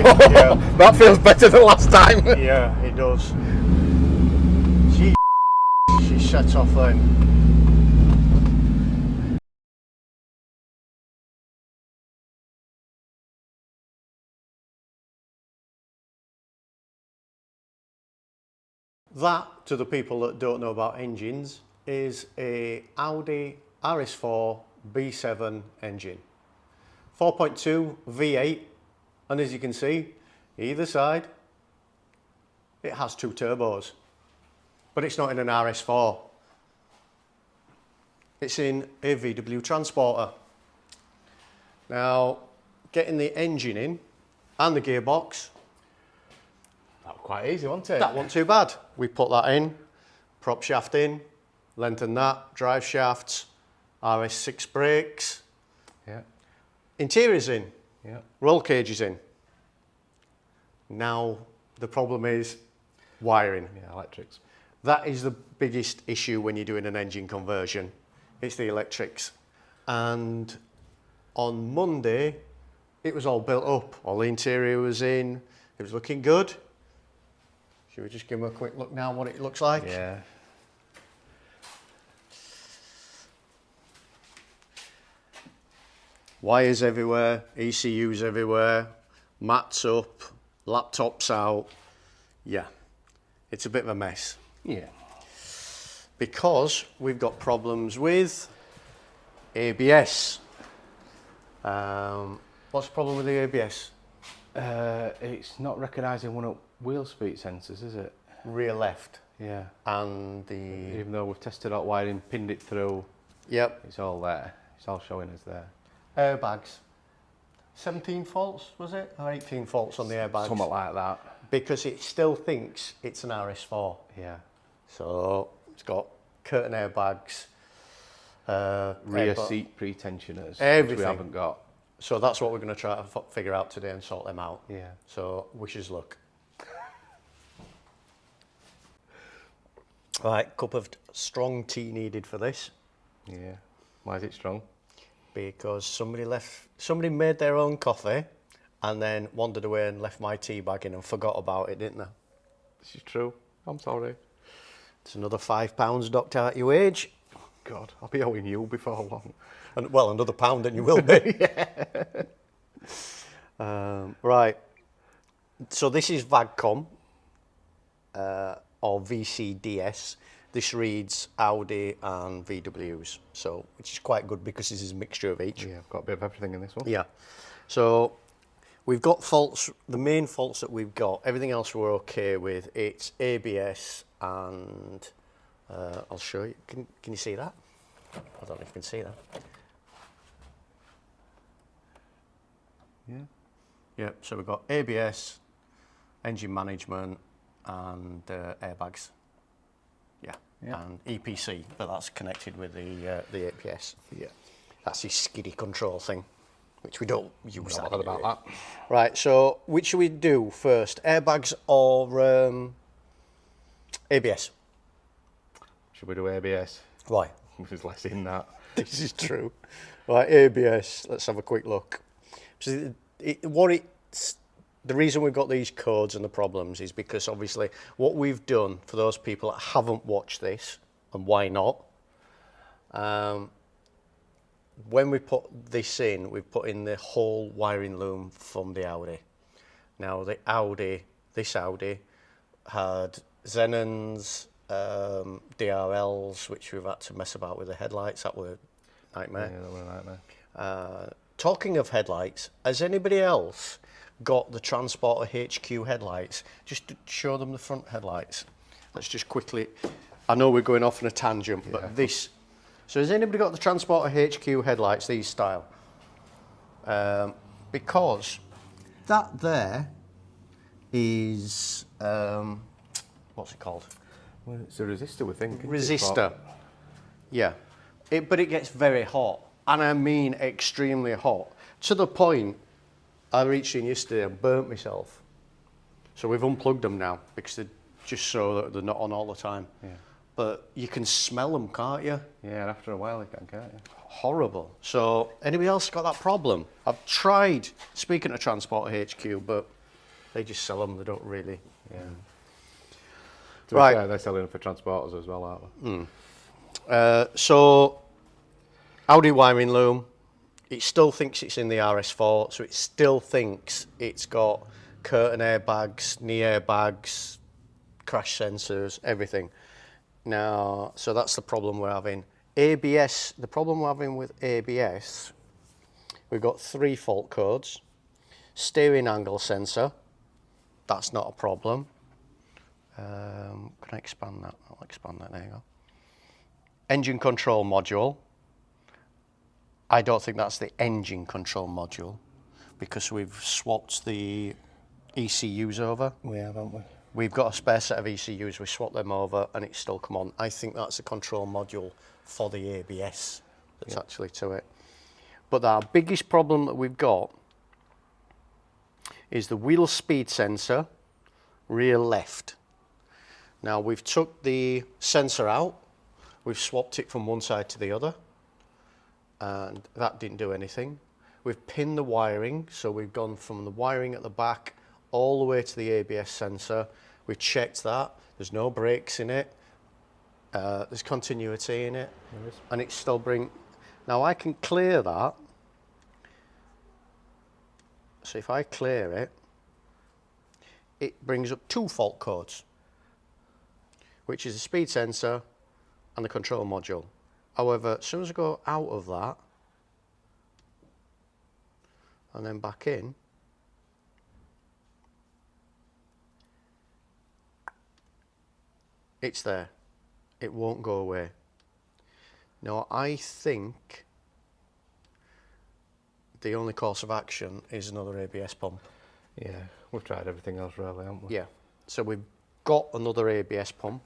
Yeah. That feels better than last time. Yeah, it does. She sets off then. That, to the people that don't know about engines, is a Audi RS4 B7 engine. 4.2 V8, and as you can see, either side, it has 2 turbos. But it's not in an RS4. It's in a VW Transporter. Now, getting the engine in and the gearbox, That was quite easy, wasn't it? that wasn't too bad. We put that in, prop shaft in, lengthen that, drive shafts, RS6 brakes, Yeah, interior's in, yeah. roll cage is in. Now, the problem is wiring. Yeah, electrics. That is the biggest issue when you're doing an engine conversion. It's the electrics. And on Monday, it was all built up. All the interior was in. It was looking good. Should we just give them a quick look now what it looks like? Yeah. Wires everywhere, ECUs everywhere, mats up, laptops out. Yeah, it's a bit of a mess. Yeah. Because we've got problems with ABS. What's the problem with the ABS? It's not recognising one of wheel speed sensors, is it? Rear left Yeah. and the... Even though we've tested out wiring, pinned it through, Yep, it's all there. It's all showing us there. airbags. 17 faults, was it? Or 18 faults on the airbags? Something like that. Because it still thinks it's an RS4. Yeah. So it's got curtain airbags, Rear airbag- seat pre-tensioners, which Everything. we haven't got. So that's what we're going to try to figure out today and sort them out. Yeah. So wish us luck. Right, cup of strong tea needed for this Yeah. Why is it strong? because somebody made their own coffee and then wandered away and left my tea bag in and forgot about it, didn't they? This is true. I'm sorry. It's another £5 docked out your wage. God, I'll be owing you before long. And, well, another pound and you will be. Right. So this is VAGCOM or VCDS. This reads Audi and VWs, so which is quite good because this is a mixture of each. Yeah, I've got a bit of everything in this one. Yeah. So we've got faults. The main faults that we've got, everything else we're okay with. It's ABS and I'll show you. Can you see that? I don't know if you can see that. Yeah. Yeah, so we've got ABS, engine management, and airbags. Yeah. Yeah. And EPC, but that's connected with the ABS. Yeah. That's his skiddy control thing, which we don't use Not that bothered about anyway. that. Right, so which should we do first? Airbags or ABS? Should we do ABS? Why? There's less in that. This is true. Right, ABS, let's have a quick look. So the reason we've got these codes and the problems is because obviously what we've done for those people that haven't watched this, and why not, when we put this in, we've put in the whole wiring loom from the Audi. Now this Audi had Xenons, DRLs, which we've had to mess about with the headlights. That were a nightmare. Yeah, that was a nightmare. Talking of headlights, has anybody else got the Transporter HQ headlights? Just to show them the front headlights. Let's just quickly, I know we're going off on a tangent, Yeah. but this, so has anybody got the Transporter HQ headlights, these style? Because that there is, what's it called? Well, it's a resistor, we think. isn't it? Resistor. Yeah. But it gets very hot. And I mean extremely hot. To the point, I reached in yesterday and burnt myself. So we've unplugged them now because they're just so that they're not on all the time. Yeah. But you can smell them, can't you? Yeah, after a while, you can't you? Horrible. So anybody else got that problem? I've tried speaking to Transporter HQ, but They just sell them, they don't really. Yeah. To be Right. fair, they're selling them for transporters as well, aren't they? So, Audi wiring loom, it still thinks it's in the RS4, so it still thinks it's got curtain airbags, knee airbags, crash sensors, everything. Now, so that's the problem we're having. ABS, the problem we're having with ABS, we've got 3 fault codes. Steering angle sensor, that's not a problem. Can I expand that? I'll expand that, there you go. Engine control module. I don't think that's the engine control module because we've swapped the ECUs over. We have, haven't we? We've got a spare set of ECUs, we swapped them over and it's still come on. I think that's a control module for the ABS that's actually to it. But our biggest problem that we've got is the wheel speed sensor, rear left. Now we've took the sensor out, we've swapped it from one side to the other, and that didn't do anything. We've pinned the wiring, so we've gone from the wiring at the back all the way to the ABS sensor. We've checked that, there's no brakes in it, there's continuity in it, and it's still now I can clear that. So if I clear it, it brings up 2 fault codes, which is the speed sensor and the control module. However, as soon as I go out of that and then back in, it's there. It won't go away. Now, I think the only course of action is another ABS pump. Yeah, we've tried everything else really, haven't we? Yeah, so we've got another ABS pump,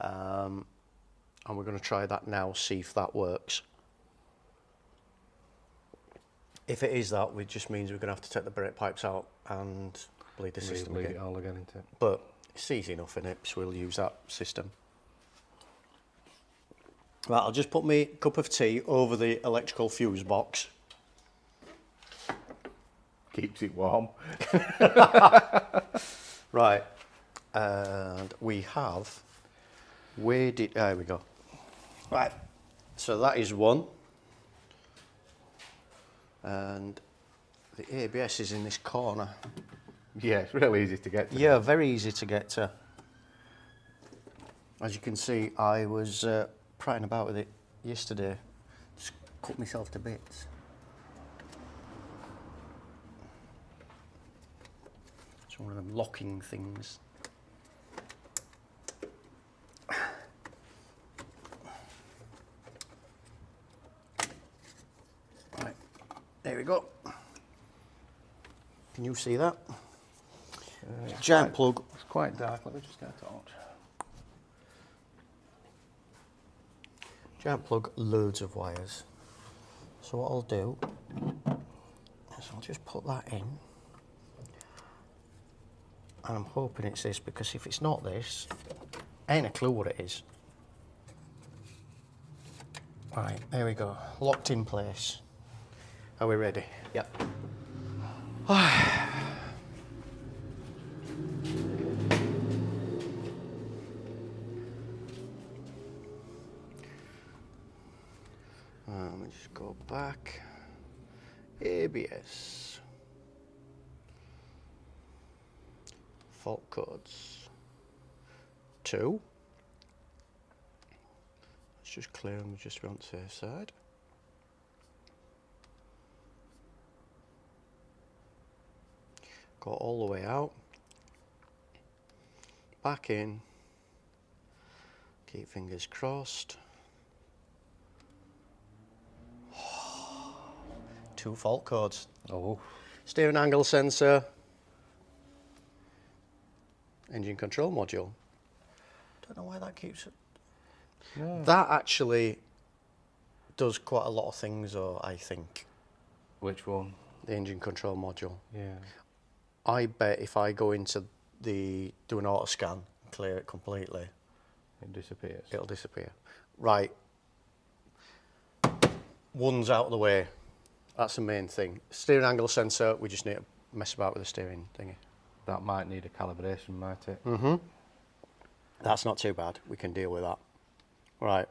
and we're going to try that now, see if that works. If it is that, it just means we're going to have to take the brake pipes out and bleed the system Leave again. it all again, isn't it? But it's easy enough in it, so we'll use that system. Right, I'll just put my cup of tea over the electrical fuse box. Keeps it warm. Right, and we have weighed it, there we go. Right, so that is one. And the ABS is in this corner. Yeah, it's really easy to get to. Yeah, very easy to get to. As you can see, I was prattling about with it yesterday. Just cut myself to bits. It's one of them locking things. Right, there we go. Can you see that? Giant plug. It's quite dark. Let me just get a torch. Giant plug, loads of wires. So what I'll do is I'll just put that in. And I'm hoping it's this, because if it's not this, I ain't a clue what it is. Right, there we go. Locked in place. Are we ready? Yep. Let me just go back. ABS. Fault codes. 2. Let's just clear them just on the safe side. Go all the way out. Back in. Keep fingers crossed. 2 fault codes. Oh. Steering angle sensor. Engine control module. Don't know why that keeps it. No. That actually does quite a lot of things, though, I think. Which one? The engine control module. Yeah. I bet if I go into do an auto scan and clear it completely, It disappears. it'll disappear. Right. One's out of the way. That's the main thing. Steering angle sensor, we just need to mess about with the steering thingy. That might need a calibration, might it? That's not too bad. We can deal with that. Right.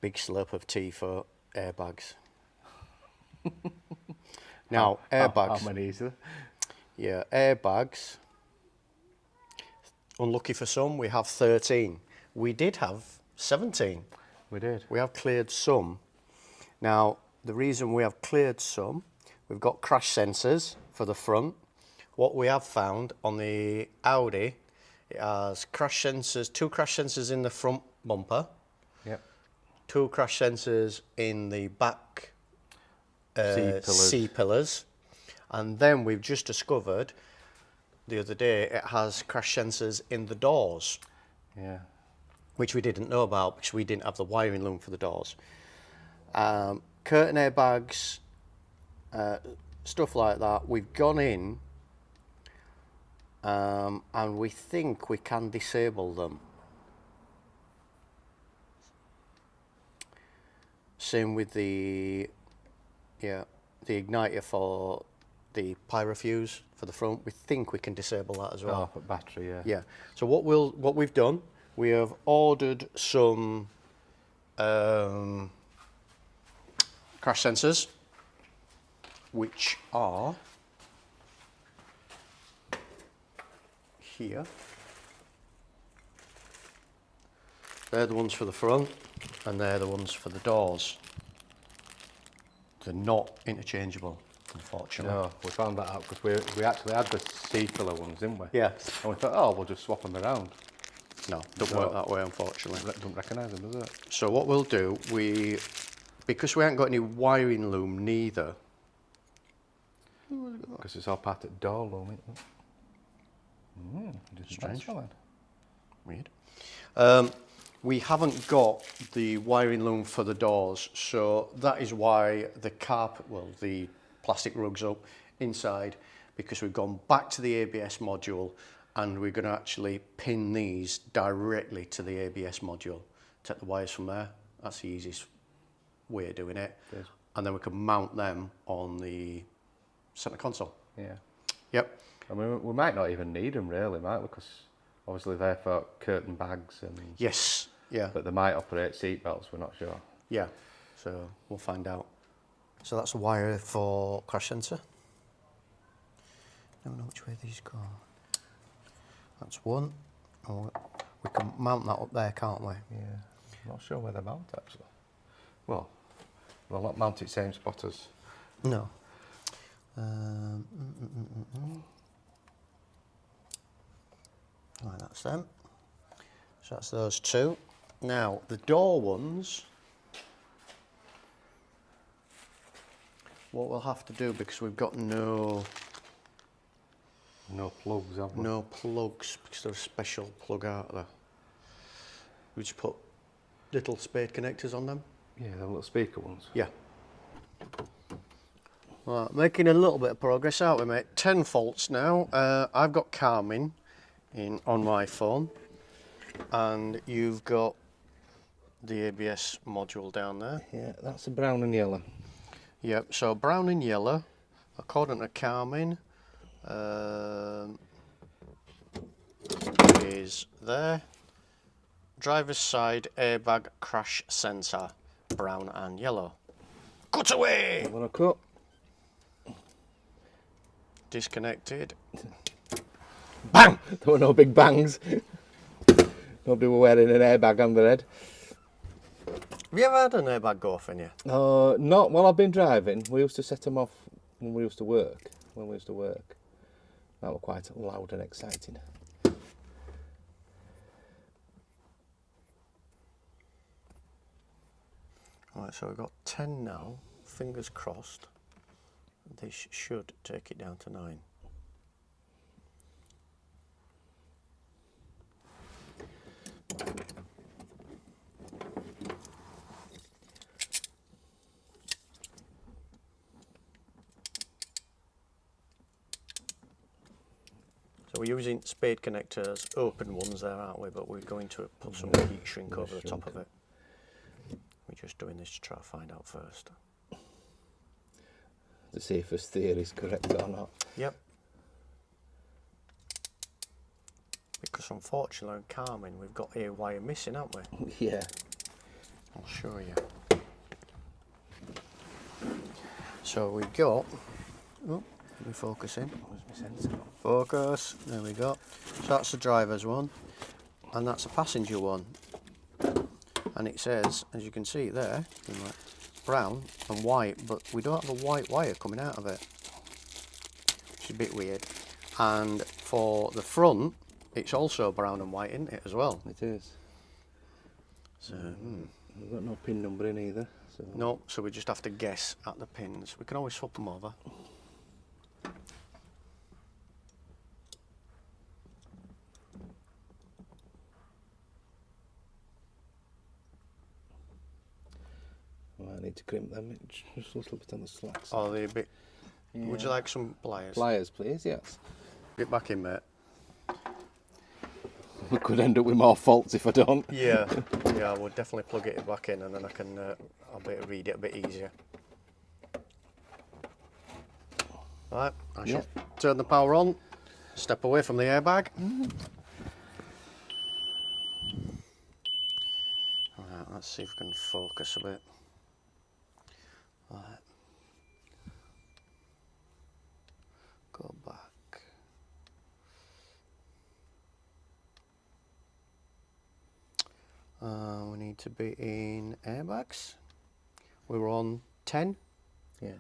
Big slurp of tea for airbags. Now, airbags. How many is there? Yeah, airbags. Unlucky for some, we have 13. We did have 17. We did. We have cleared some. Now, the reason we have cleared some, we've got crash sensors for the front. What we have found on the Audi, it has crash sensors, 2 crash sensors in the front bumper, Yep. 2 crash sensors in the back C-pillars. C-pillars, and then we've just discovered the other day it has crash sensors in the doors, Yeah. which we didn't know about because we didn't have the wiring loom for the doors. Curtain airbags, stuff like that. We've gone in and we think we can disable them. Same with the igniter for the pyro fuse for the front. We think we can disable that as well. Oh, for battery, yeah. Yeah. So what we've done, we have ordered some crash sensors, which are here. They're the ones for the front, and they're the ones for the doors. They're not interchangeable, unfortunately. No, we found that out because we actually had the C-pillar ones, didn't we? Yeah. And we thought, oh, we'll just swap them around. No, don't work that way, unfortunately. Don't recognise them, does it? So what we'll do, because we haven't got any wiring loom neither. Because it's all part of door loom, isn't it? Strange. That's fine. Weird. We haven't got the wiring loom for the doors, so that is why the the plastic rug's up inside, because we've gone back to the ABS module and we're going to actually pin these directly to the ABS module. Take the wires from there. That's the easiest way of doing it. Yes. And then we can mount them on the centre console. Yeah. Yep. I mean, we might not even need them really, might we? Because obviously they're for curtain bags and... Yes. Yeah. But they might operate seat belts, we're not sure. Yeah. So we'll find out. So that's a wire for crash sensor. Never know which way these go. That's one. Oh, we can mount that up there, can't we? Yeah. I'm not sure where they mount actually. Well, they'll not mount it same spot as... No. Right, that's them. So that's those 2. Now, the door ones, what we'll have to do, because we've got no plugs, have we? no plugs, because they're a special plug out there. We just put little spade connectors on them. Yeah, the little speaker ones. Yeah. Right, making a little bit of progress, aren't we, mate? 10 faults now. I've got Carmin on my phone, and you've got the ABS module down there. Yeah, that's a brown and yellow. Yep, so brown and yellow, according to Carmin, is there. Driver's side airbag crash sensor, brown and yellow. Cut away! Want to cut? Disconnected. Bang! There were no big bangs. Nobody were wearing an airbag on their head. Have you ever had an airbag go off in you? Not while I've been driving. We used to set them off when we used to work. That were quite loud and exciting. Right, so we've got 10 now. Fingers crossed. This should take it down to 9. So we're using spade connectors, open ones there, aren't we? But we're going to put some heat shrink over the top of it. We're just doing this to try to find out first. to see if his theory is correct or not. Yep. Because unfortunately on Carmen we've got a wire missing, haven't we? Yeah. I'll show you. So we've got, oh, let me focus in. Where's my sensor? Focus, there we go. So that's the driver's one, and that's a passenger one. And it says, as you can see there, in like brown and white, but we don't have a white wire coming out of it, which is a bit weird. And for the front, it's also brown and white, isn't it, as well? It is. So, We've got no pin number in either. So. no, so we just have to guess at the pins. We can always swap them over. Well, I need to crimp them just a little bit on the slacks. Are they a bit... Yeah. Would you like some pliers? Pliers, please, yes. Get back in, mate. We could end up with more faults if I don't. Yeah, yeah, we'll definitely plug it back in, and then I can, I'll be able to read it a bit easier. Right, I shall turn the power on, step away from the airbag. Right, let's see if we can focus a bit. Right. Go back. We need to be in airbags. We were on 10. Yeah.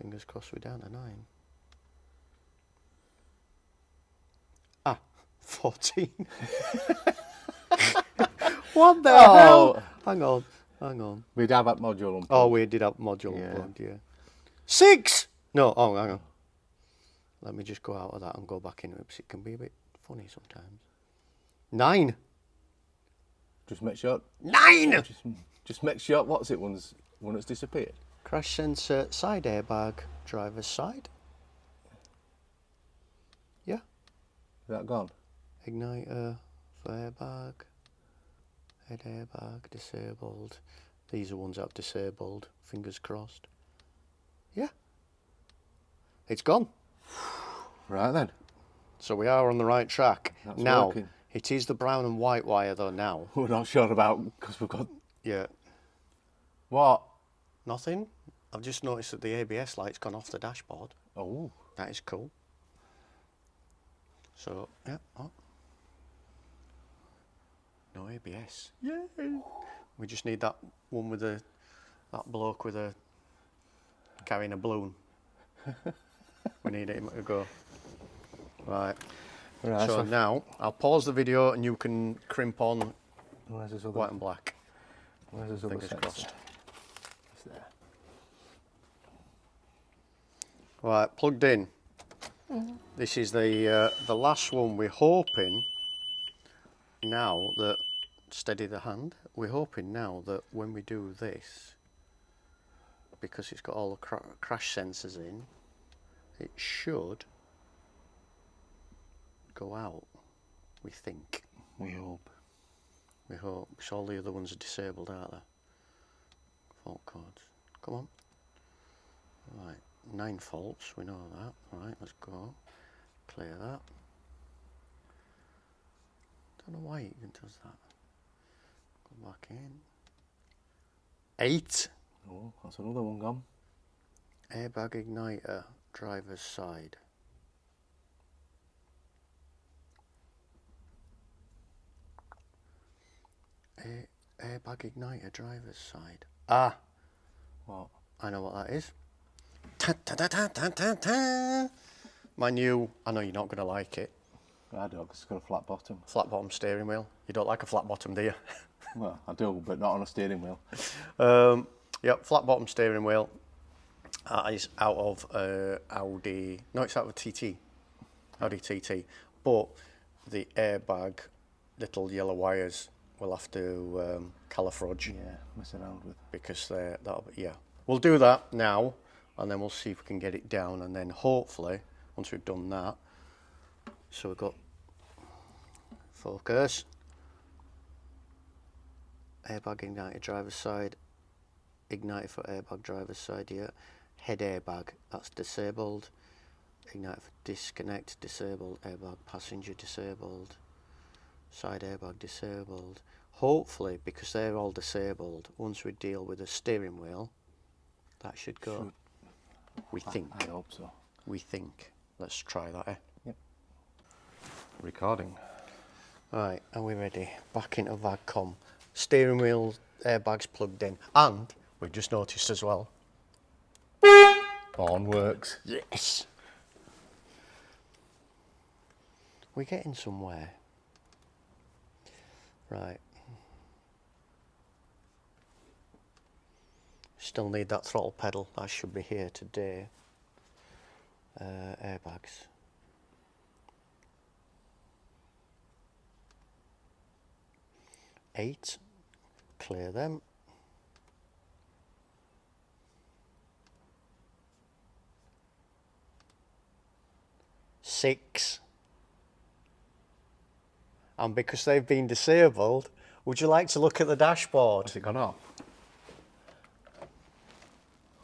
Fingers crossed we're down to 9. Ah, 14. What the hell? Hang on, hang on. We'd have that module unplugged. Oh, we did have module Yeah. unplugged, yeah. 6! No, oh, hang on. Let me just go out of that and go back into it, because it can be a bit funny sometimes. 9! Just make sure. 9! Just make sure. What's it? One that's disappeared. Crash sensor, side airbag, driver's side. Yeah. Is that gone? Igniter for airbag. Head airbag, disabled. These are ones I've disabled. Fingers crossed. Yeah. It's gone. Right then. So we are on the right track. That's now, working. it is the brown and white wire though now. We're not sure about because we've got Yeah. what? Nothing. I've just noticed that the ABS light's gone off the dashboard. Oh. That is cool. So, yeah. Oh. No ABS. Yay! We just need that one with that bloke with carrying a balloon. We need him to go. Right. Right. So now, I'll pause the video and you can crimp on Where's this other? white and black. Where's this other Fingers sensor? crossed. It's there. Right, plugged in. This is the last one. We're hoping now that, steady the hand, we're hoping now that when we do this, because it's got all the crash sensors in, it should go out, we think. We hope. We hope, because all the other ones are disabled, aren't they? Fault codes. Come on. Right, 9 faults, we know that. Right, let's go. Clear that. Don't know why it even does that. Go back in. 8. Oh, that's another one gone. Airbag igniter, driver's side. Airbag igniter, driver's side. Ah, What? I know what that is. Ta ta ta ta ta ta ta. My new, I know you're not going to like it, I don't, 'cause it's got a flat bottom. flat bottom steering wheel. You don't like a flat bottom, do you? Well, I do, but not on a steering wheel. Yep, flat bottom steering wheel. That is out of Audi, no, it's out of TT, Audi TT. But the airbag, little yellow wires, we'll have to califrage. Yeah, mess around with. Because that'll be, yeah. We'll do that now, and then we'll see if we can get it down, and then hopefully, once we've done that, so we've got focus, airbag igniter driver's side, igniter for airbag driver's side, yeah, head airbag, that's disabled. Ignite for disconnect, disabled. Airbag passenger disabled. Side airbag disabled. Hopefully, because they're all disabled, once we deal with the steering wheel, that should go. We think. I hope so. We think. Let's try that, eh? Yep. Recording. Right, are we ready? Back into VAGCOM. Steering wheel airbags plugged in. And we've just noticed as well. On works. Yes! We're getting somewhere. Right. Still need that throttle pedal. That should be here today. Airbags. Eight. Clear them. Six. And because they've been disabled, would you like to look at the dashboard? Has it gone off?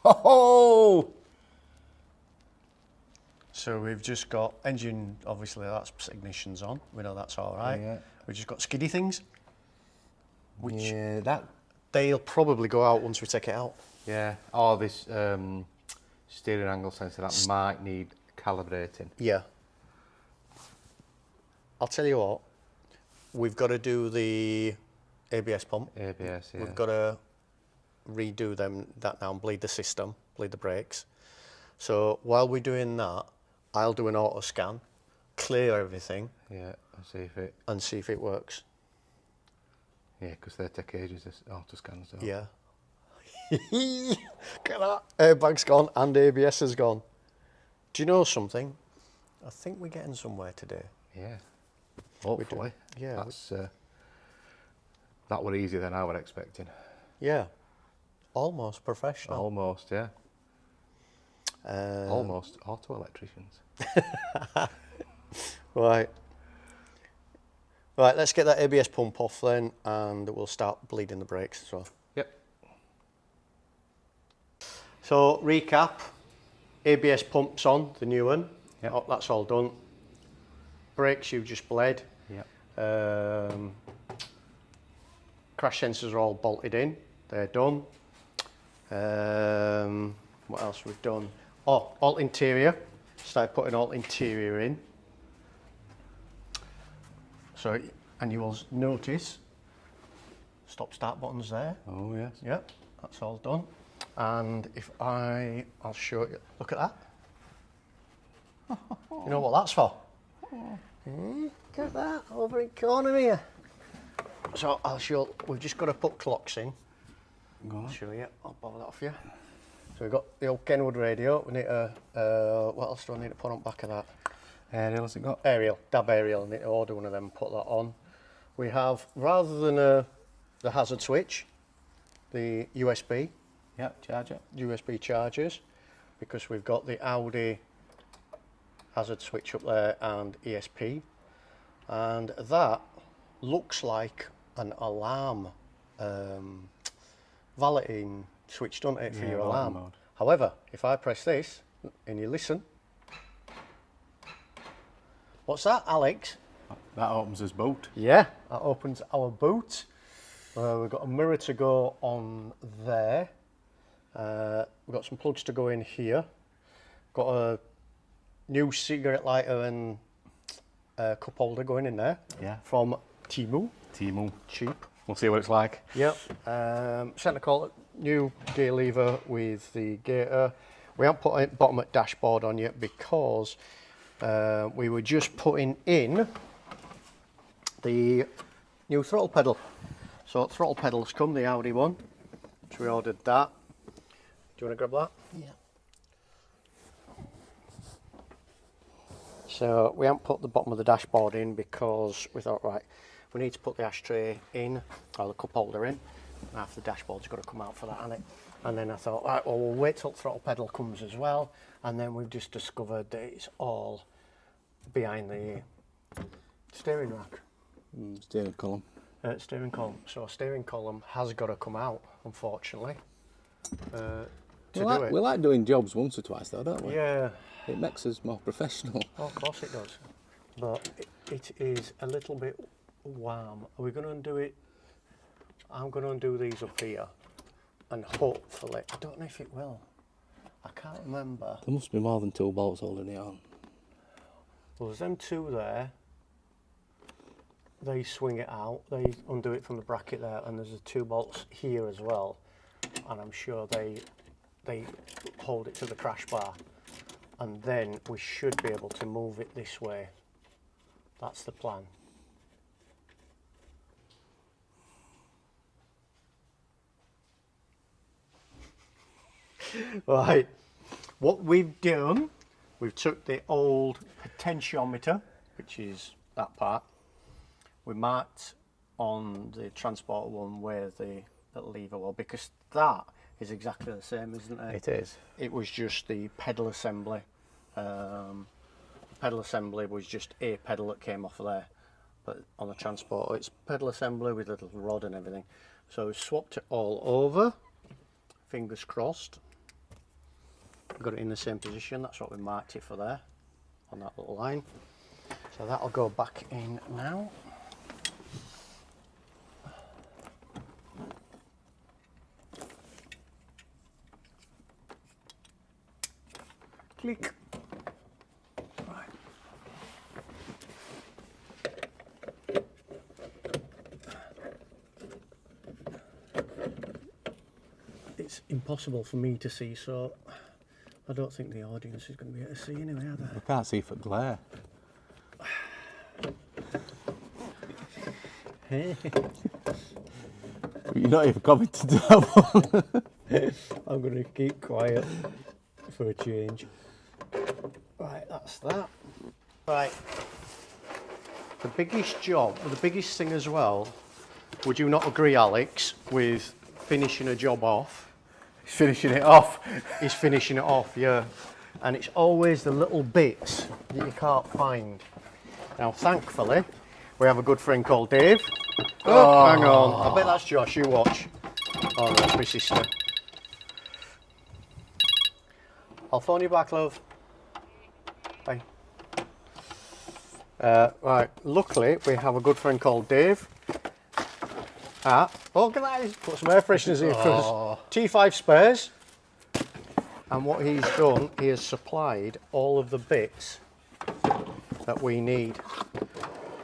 Ho-ho! So we've just got engine, obviously that's ignition's on, we know that's all right. Yeah. We've just got skiddy things, which Yeah, that. they'll probably go out once we take it out. Yeah. Oh, this steering angle sensor that might need calibrating. Yeah. I'll tell you what, we've got to do the ABS pump. ABS. Yeah. We've got to redo that now and bleed the system, bleed the brakes. So while we're doing that, I'll do an auto scan, clear everything, Yeah. And see if it. and see if it works. Yeah, because they take ages. This auto scans. Don't. Yeah. Look at that. Airbag's gone and ABS has gone. Do you know something? I think we're getting somewhere today. Yeah. Hopefully. Yeah. That's that were easier than I was expecting. Yeah. Almost professional. Almost. Yeah. Almost auto electricians. Right. Right, let's get that ABS pump off then and we'll start bleeding the brakes as well. Yep. So, recap. ABS pump's on, the new one. Yep. Oh, that's all done. Brakes you've just bled. Yep. Crash sensors are all bolted in. They're done. What else we've done? Oh, alt interior. Started putting alt interior in. So, and you will notice stop start buttons there. Oh yes. Yep, that's all done. And if I'll show you. Look at that. You know what that's for? Look at that over in corner here. So I'll show. We've just got to put clocks in. Go on. I'll show you. I'll bother that off you. So we've got the old Kenwood radio. We need to. What else do I need to put on back of that? Aerial has it got? Aerial, DAB aerial. I need to order one of them and put that on. We have, rather than the hazard switch, the USB. Yep. Charger. USB chargers, because we've got the Audi hazard switch up there and ESP, and that looks like an alarm valeting switch, doesn't it, for Yeah, your valeting alarm? mode. However, if I press this and you listen, what's that, Alex? That opens his boot. Yeah, that opens our boot. We've got a mirror to go on there. We've got some plugs to go in here. Got a new cigarette lighter and cup holder going in there. Yeah. From Temu. Temu. Cheap. We'll see what it's like. Yep. Centre collar, new gear lever with the gator. We haven't put a bottom at dashboard on yet because we were just putting in the new throttle pedal. So throttle pedal's come, the Audi one. So we ordered that. Do you want to grab that? Yeah. So we haven't put the bottom of the dashboard in because we thought, right, we need to put the ashtray in, or the cup holder in. Half the dashboard's got to come out for that, hasn't it? And then I thought, right, well, we'll wait till the throttle pedal comes as well. And then we've just discovered that it's all behind the steering rack. Steering column. Steering column. So steering column has got to come out, unfortunately. to do it. We like doing jobs once or twice though, don't we? Yeah, It makes us more professional. oh, of course it does. But it is a little bit warm. Are we going to undo it? I'm going to undo these up here, and hopefully, I don't know if it will. I can't remember. There must be more than 2 bolts holding it on. Well, there's them 2 there. They swing it out. They undo it from the bracket there, and there's the 2 bolts here as well. And I'm sure they hold it to the crash bar. And then we should be able to move it this way. That's the plan. Right, what we've done, we've took the old potentiometer, which is that part. We marked on the transporter one where the lever was, because that is exactly the same, isn't it? It is. It was just the pedal assembly. Pedal assembly was just a pedal that came off of there, but on the transporter it's pedal assembly with a little rod and everything. So we swapped it all over, fingers crossed. Got it in the same position, that's what we marked it for there, on that little line. So that'll go back in now. Click. Right. It's impossible for me to see, so I don't think the audience is going to be able to see anyway, are they? We can't see for glare. You're not even coming to that one. I'm going to keep quiet for a change. Right, that's that. Right. The biggest job, the biggest thing as well, would you not agree, Alex, with finishing a job off? He's finishing it off. Is finishing it off, yeah. And it's always the little bits that you can't find. Now, thankfully, we have a good friend called Dave. Oh, hang on. I bet that's Josh. You watch. Oh, no, that's my sister. I'll phone you back, love. Bye. Right, luckily, we have a good friend called Dave. Organised, put some air fresheners in for us. T5 spares. And what he's done, he has supplied all of the bits that we need,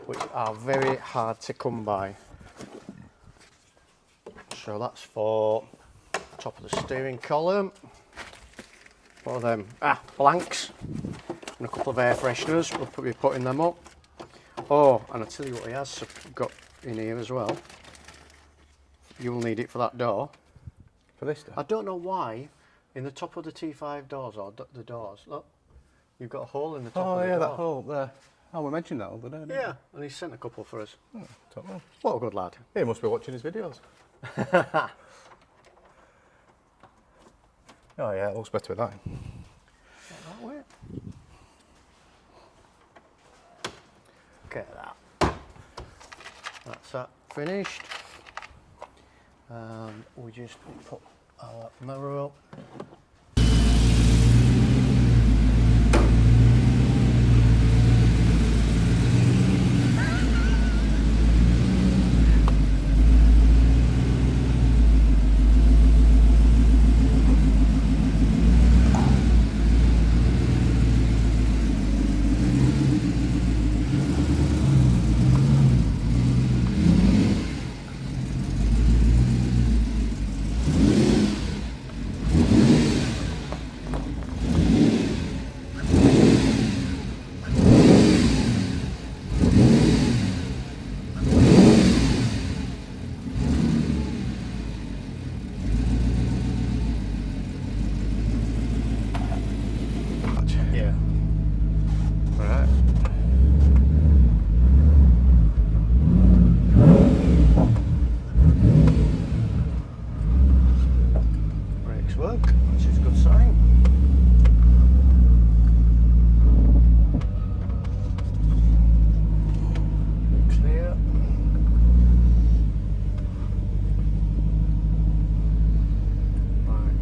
which are very hard to come by. So that's for top of the steering column. What are them? Blanks. And a couple of air fresheners. We'll be putting them up. Oh, and I'll tell you what he has got in here as well. You'll need it for that door. For this door? I don't know why, in the top of the T5 doors, or the doors, look, you've got a hole in the top of the door. Oh yeah, that hole there. Oh, we mentioned that over there, didn't Yeah, and he's sent a couple for us. we? Oh, top man. What a good lad. He must be watching his videos. Oh yeah, it looks better with that. That way. Okay, that's that finished. And we just put our mirror up. Yeah. Right. Brakes work, which is a good sign. Clear. Right.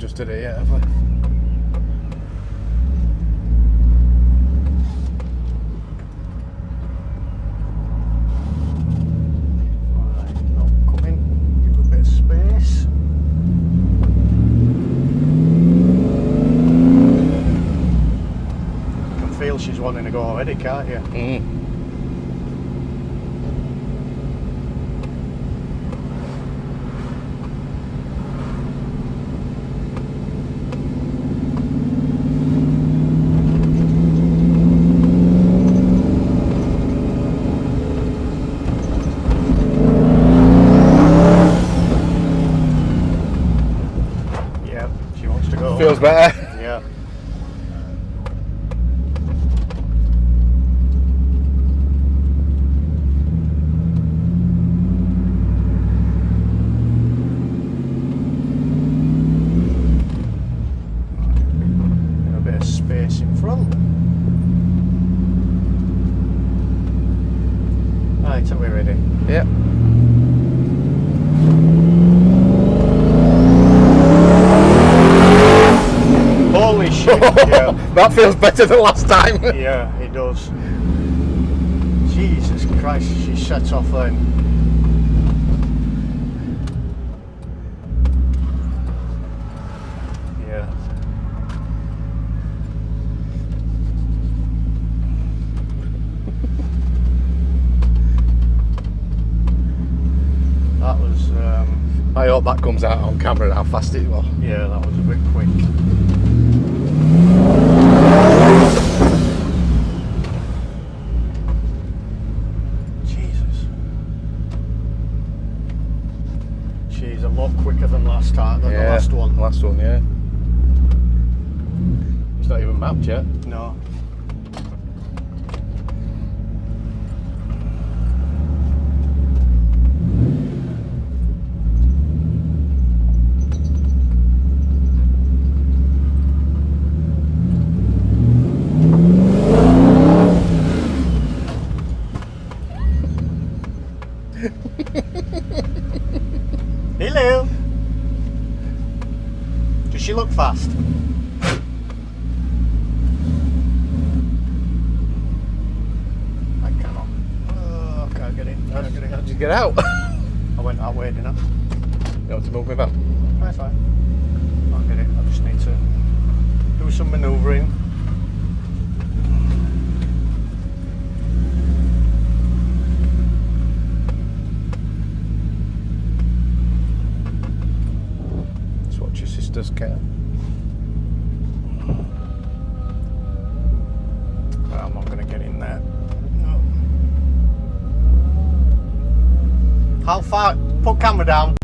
adjusted it yet, have we? Right, not coming. Give a bit of space. You can feel she's wanting to go already, can't you? Mm. Yeah, she wants to go. Feels better. Yeah. And a bit of space in front. Right, are we ready? Yeah. Holy shit! Yeah, That feels better than last time. yeah, it does. Jesus Christ, she sets off then. Yeah. That was, I hope that comes out on camera how fast it was. yeah, that was a bit quick. Jesus. She's a lot quicker than last time, than the last one. Last one, yeah. It's not even mapped yet. No. Hello. Does she look fast? I cannot. Oh, I can't get in. Can't get in. How'd you get out? I went that way, didn't I? You want to move me back? That's fine. I'll get it. I just need to do some manoeuvring. That's what your sisters care. Well, I'm not going to get in there. No. How far? Put camera down.